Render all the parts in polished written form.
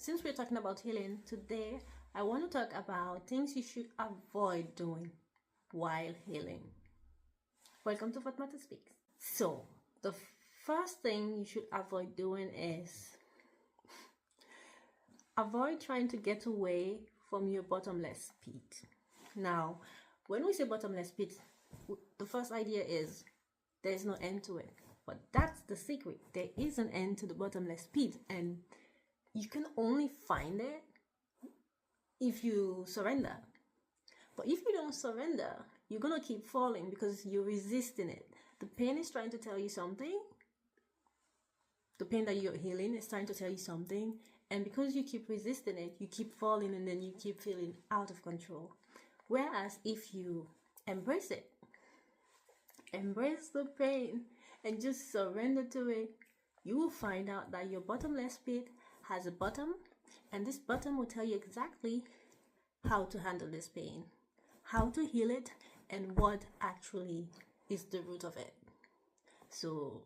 since we're talking about healing, today I want to talk about things you should avoid doing while healing. Welcome to What Matter Speaks. So, the first thing you should avoid doing is avoid trying to get away from your bottomless pit. Now, when we say bottomless pit, the first idea is there's no end to it. But that's the secret. There is an end to the bottomless pit, and you can only find it if you surrender. But if you don't surrender, you're going to keep falling because you're resisting it. The pain is trying to tell you something. The pain that you're healing is trying to tell you something. And because you keep resisting it, you keep falling, and then you keep feeling out of control. Whereas if you embrace it, embrace the pain, and just surrender to it, you will find out that your bottomless pit has a bottom, and this bottom will tell you exactly how to handle this pain, how to heal it, and what actually is the root of it. So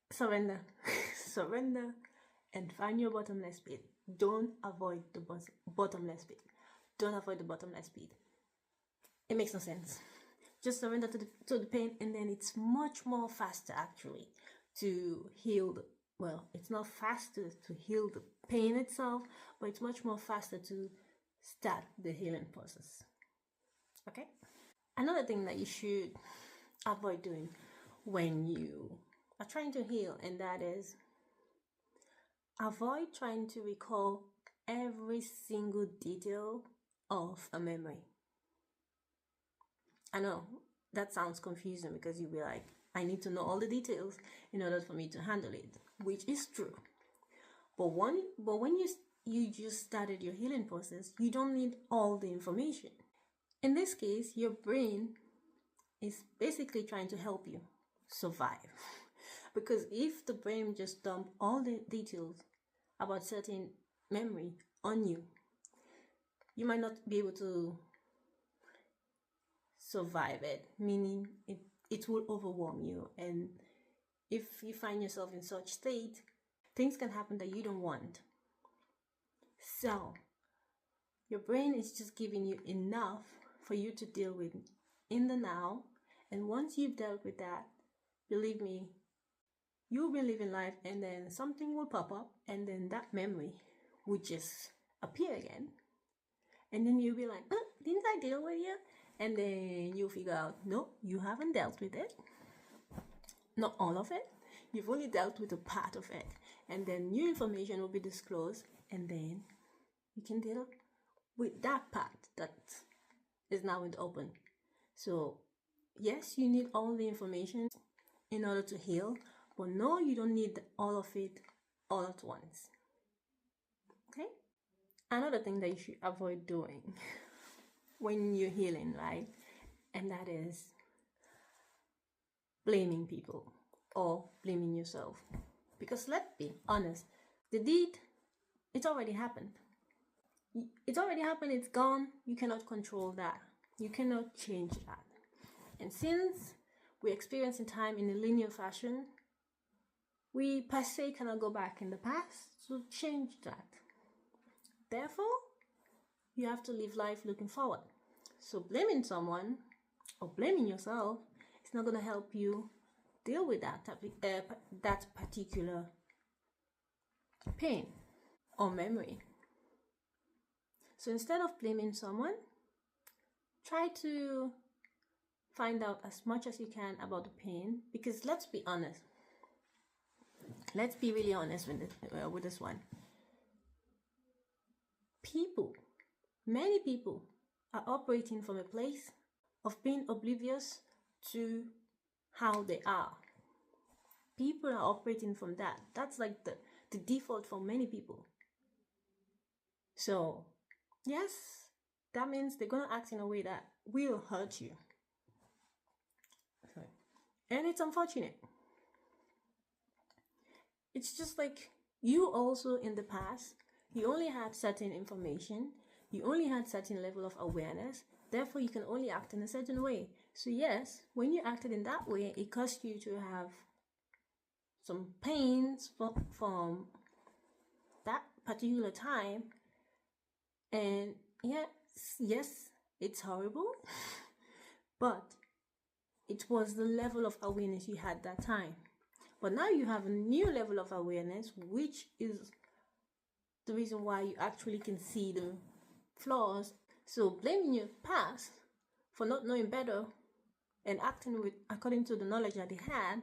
surrender. Surrender and find your bottomless pit. Don't avoid the bottomless pit. Don't avoid the bottomless pit. It makes no sense. Just surrender to the pain, and then it's much more faster actually to heal it's not faster to heal the pain itself, but it's much more faster to start the healing process. Okay? Another thing that you should avoid doing when you are trying to heal, and that is avoid trying to recall every single detail of a memory. I know that sounds confusing because you'll be like, I need to know all the details in order for me to handle it, which is true. But when you just started your healing process, you don't need all the information. In this case, your brain is basically trying to help you survive. Because if the brain just dumped all the details about certain memory on you, you might not be able to survive it, meaning it will overwhelm you. And if you find yourself in such state, things can happen that you don't want. So your brain is just giving you enough for you to deal with in the now. And once you've dealt with that, believe me, you'll be living life, and then something will pop up, and then that memory will just appear again. And then you'll be like, didn't I deal with you? And then you'll figure out, no, you haven't dealt with it. Not all of it. You've only dealt with a part of it. And then new information will be disclosed, and then you can deal with that part that is now in the open. So, yes, you need all the information in order to heal, but no, you don't need all of it all at once. Okay? Another thing that you should avoid doing when you're healing, right? And that is blaming people or blaming yourself. Because let's be honest, the deed, it's already happened. It's already happened, it's gone. You cannot control that. You cannot change that. And since we're experiencing time in a linear fashion, we per se cannot go back in the past to change that. Therefore, you have to live life looking forward. So blaming someone or blaming yourself is not going to help you deal with that particular pain or memory. So instead of blaming someone, try to find out as much as you can about the pain, because let's be honest. Let's be really honest with this one. Many people are operating from a place of being oblivious to how they are. People are operating from that. That's like the default for many people. So, yes, that means they're going to act in a way that will hurt you. And it's unfortunate. It's just like you also in the past, you only had certain information, you only had certain level of awareness, therefore you can only act in a certain way. So yes, when you acted in that way, it caused you to have some pains from particular time. And yes, it's horrible, but it was the level of awareness you had that time. But now you have a new level of awareness, which is the reason why you actually can see the flaws. So blaming your past for not knowing better and acting according to the knowledge that they had,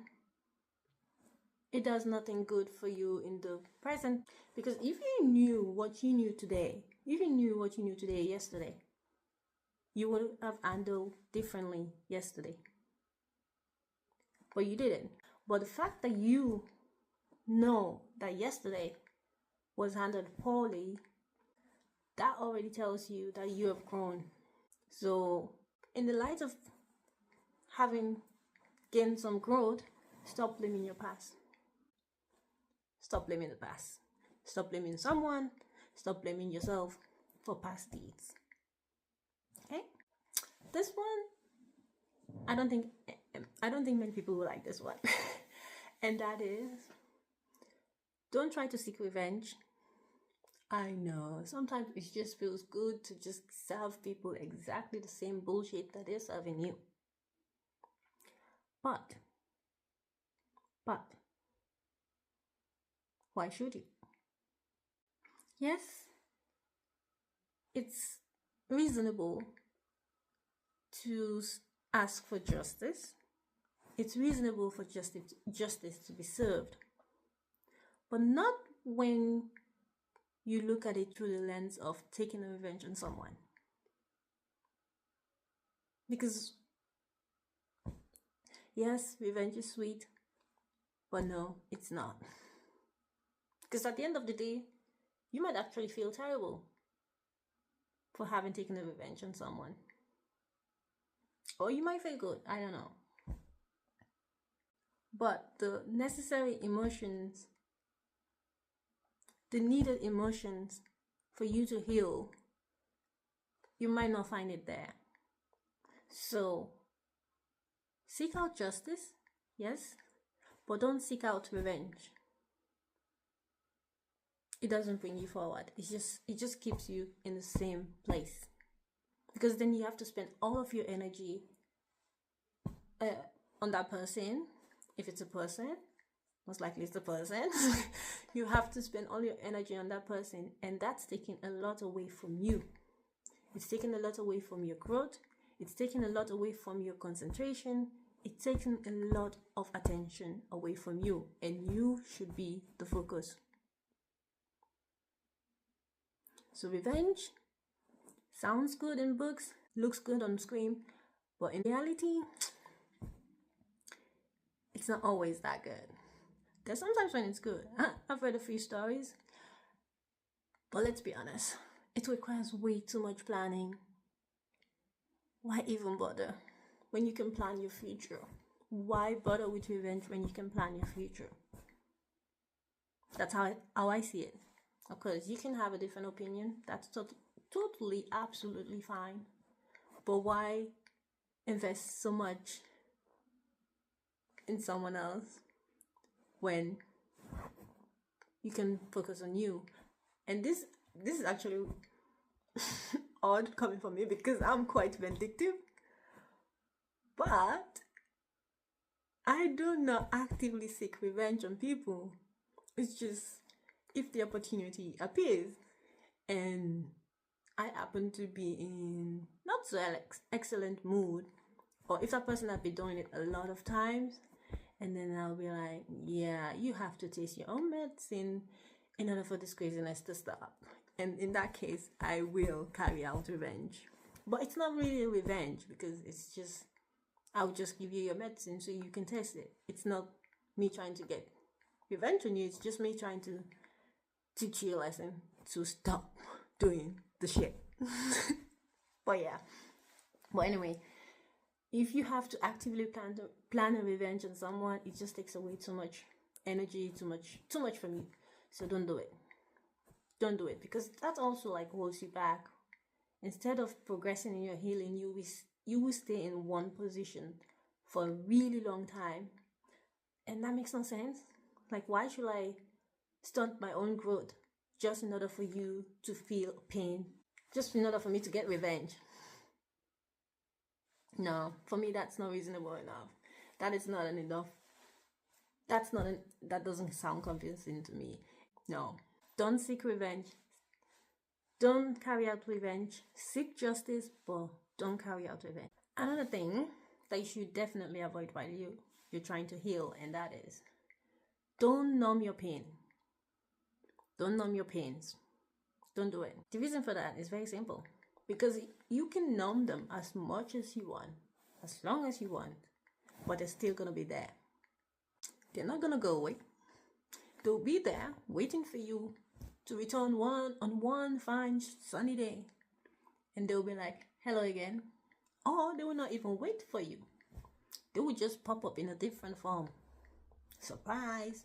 it does nothing good for you in the present. Because if you knew what you knew today, yesterday, you would have handled differently yesterday. But you didn't. But the fact that you know that yesterday was handled poorly, that already tells you that you have grown. So in the light of having gained some growth, stop blaming your past. Stop blaming the past. Stop blaming someone. Stop blaming yourself for past deeds. Okay? This one, I don't think many people will like this one. And that is, don't try to seek revenge. I know, sometimes it just feels good to just serve people exactly the same bullshit that they're serving you. But, why should you? Yes, it's reasonable to ask for justice. It's reasonable for justice to be served. But not when you look at it through the lens of taking a revenge on someone. Because, yes, revenge is sweet, but no, it's not. Because at the end of the day, you might actually feel terrible for having taken a revenge on someone. Or you might feel good, I don't know. But the necessary emotions, the needed emotions for you to heal, you might not find it there. So, seek out justice, yes, but don't seek out revenge. It doesn't bring you forward. It just keeps you in the same place. Because then you have to spend all of your energy on that person. If it's a person, most likely it's a person. You have to spend all your energy on that person, and that's taking a lot away from you. It's taking a lot away from your growth. It's taking a lot away from your concentration. It's taking a lot of attention away from you, and you should be the focus. So revenge sounds good in books, looks good on screen, but in reality, it's not always that good. There's sometimes when it's good. I've read a few stories, but let's be honest, it requires way too much planning. Why even bother when you can plan your future? Why bother with revenge when you can plan your future? That's how I see it. Of course, you can have a different opinion. That's totally, absolutely fine. But why invest so much in someone else when you can focus on you? And this is actually odd coming from me because I'm quite vindictive. But I do not actively seek revenge on people. It's just if the opportunity appears and I happen to be in not so excellent mood, or if that person has been doing it a lot of times, and then I'll be like, yeah, you have to taste your own medicine in order for this craziness to stop. And in that case, I will carry out revenge. But it's not really a revenge because it's just, I'll just give you your medicine so you can test it. It's not me trying to get revenge on you. It's just me trying to teach you a lesson to stop doing the shit. But yeah. But anyway, if you have to actively plan a revenge on someone, it just takes away too much energy, too much from you. So don't do it. Don't do it, because that also like holds you back. Instead of progressing in your healing, you will stay in one position for a really long time, and that makes no sense. Like, why should I stunt my own growth just in order for you to feel pain, just in order for me to get revenge. No, for me, that's not reasonable enough. That is not an enough. That doesn't sound convincing to me. No, don't seek revenge. Don't carry out revenge. Seek justice, but don't carry out revenge. Another thing that you should definitely avoid while you're trying to heal, and that is, don't numb your pain. Don't numb your pains. Don't do it. The reason for that is very simple. Because you can numb them as much as you want, as long as you want, but they're still going to be there. They're not going to go away. They'll be there waiting for you to return on one fine sunny day. And they'll be like, hello again. Or they will not even wait for you. They will just pop up in a different form. Surprise.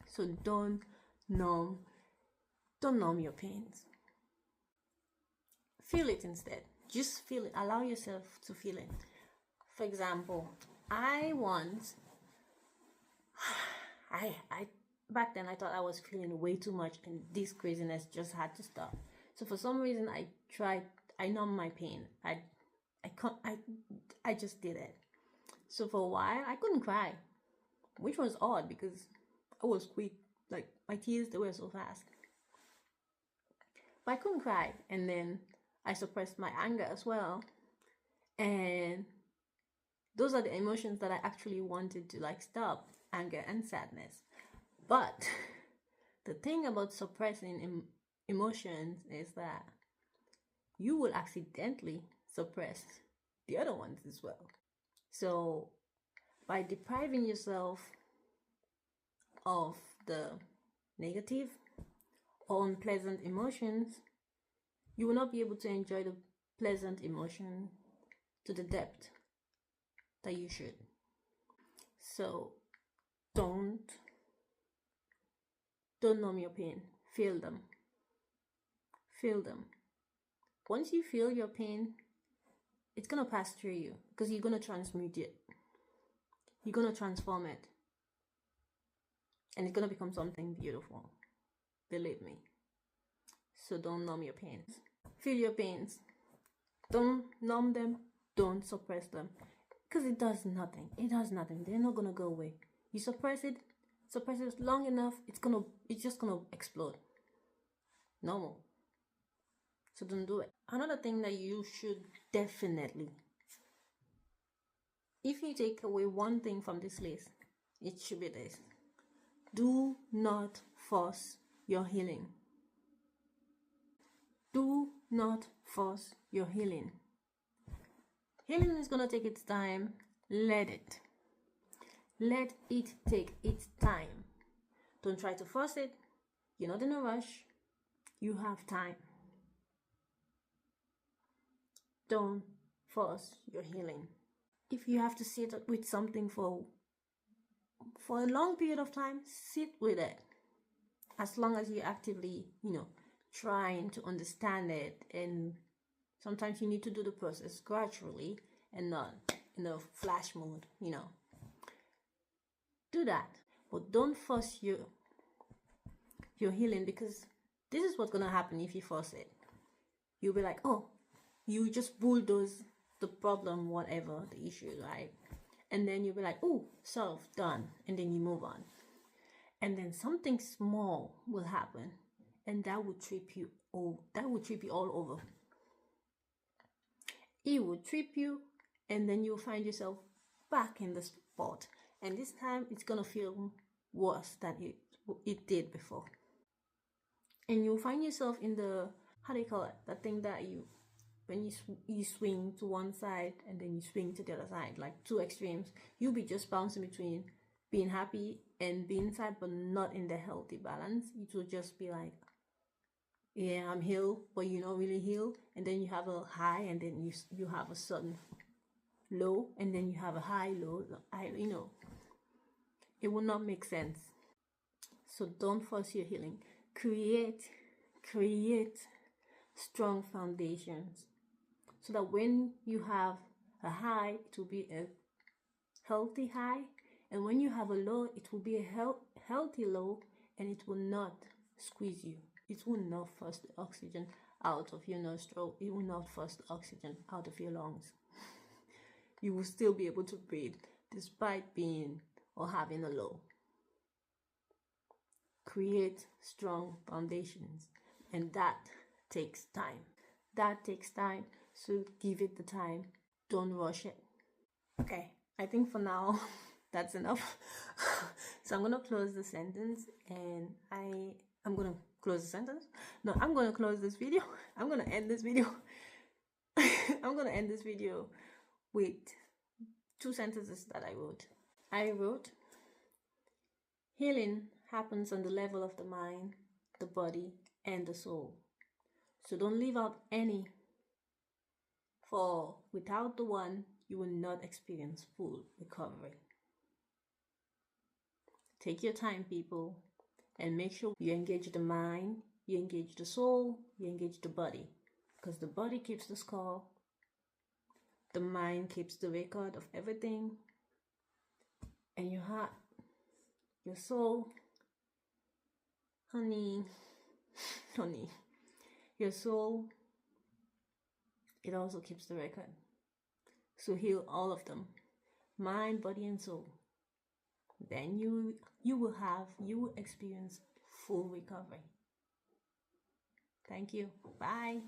So don't numb your pains. Feel it instead. Just feel it. Allow yourself to feel it. For example, back then I thought I was feeling way too much and this craziness just had to stop. So for some reason I numbed my pain. I just did it. So for a while I couldn't cry, which was odd because I was quick. Like my tears, they were so fast. But I couldn't cry, and then I suppressed my anger as well. And those are the emotions that I actually wanted to stop, anger and sadness. But the thing about suppressing emotions is that you will accidentally suppress the other ones as well. So by depriving yourself of the negative or unpleasant emotions, you will not be able to enjoy the pleasant emotion to the depth that you should. So don't numb your pain. Feel them. Once you feel your pain, it's going to pass through you because you're going to transmute it. You're going to transform it. And it's going to become something beautiful. Believe me. So don't numb your pains. Feel your pains. Don't numb them. Don't suppress them. Because it does nothing. They're not going to go away. You suppress it long enough, it's just going to explode. Normal. So don't do it. Another thing that you should definitely, if you take away one thing from this list, it should be this. Do not force your healing. Do not force your healing. Healing is going to take its time. Let it take its time. Don't try to force it. You're not in a rush. You have time. Don't force your healing. If you have to sit with something for a long period of time, sit with it. As long as you're actively, trying to understand it, and sometimes you need to do the process gradually and not in a flash mode, Do that. But don't force your healing, because this is what's going to happen if you force it. You'll be like, oh, you just bulldoze the problem, whatever the issue is, right? And then you'll be like, oh, solved, done. And then you move on. And then something small will happen, and that will trip you all over. It will trip you, and then you'll find yourself back in the spot. And this time, it's going to feel worse than it did before. And you'll find yourself in the, how do you call it? That thing that when you swing to one side and then you swing to the other side, like two extremes. You'll be just bouncing between being happy and being sad, but not in the healthy balance. It will just be like, yeah, I'm healed, but you're not really healed. And then you have a high, and then you have a sudden low, and then you have a high, low. It will not make sense. So don't force your healing. Create strong foundations, so that when you have a high, it will be a healthy high, and when you have a low, it will be a healthy low, and it will not squeeze you. It will not force the oxygen out of your nostril. It will not force the oxygen out of your lungs. You will still be able to breathe despite being or having a low. Create strong foundations, and that takes time. That takes time, so give it the time. Don't rush it. Okay, I think for now that's enough. So I'm gonna close the sentence, and I'm gonna close the sentence. No, I'm gonna close this video. I'm gonna end this video. I'm gonna end this video with 2 sentences that I wrote. I wrote, healing happens on the level of the mind, the body, and the soul. So don't leave out any, for without the one, you will not experience full recovery. Take your time, people, and make sure you engage the mind, you engage the soul, you engage the body, because the body keeps the score, the mind keeps the record of everything, and your heart, your soul, honey, your soul, it also keeps the record. So heal all of them, mind, body, and soul. Then you will experience full recovery. Thank you. Bye.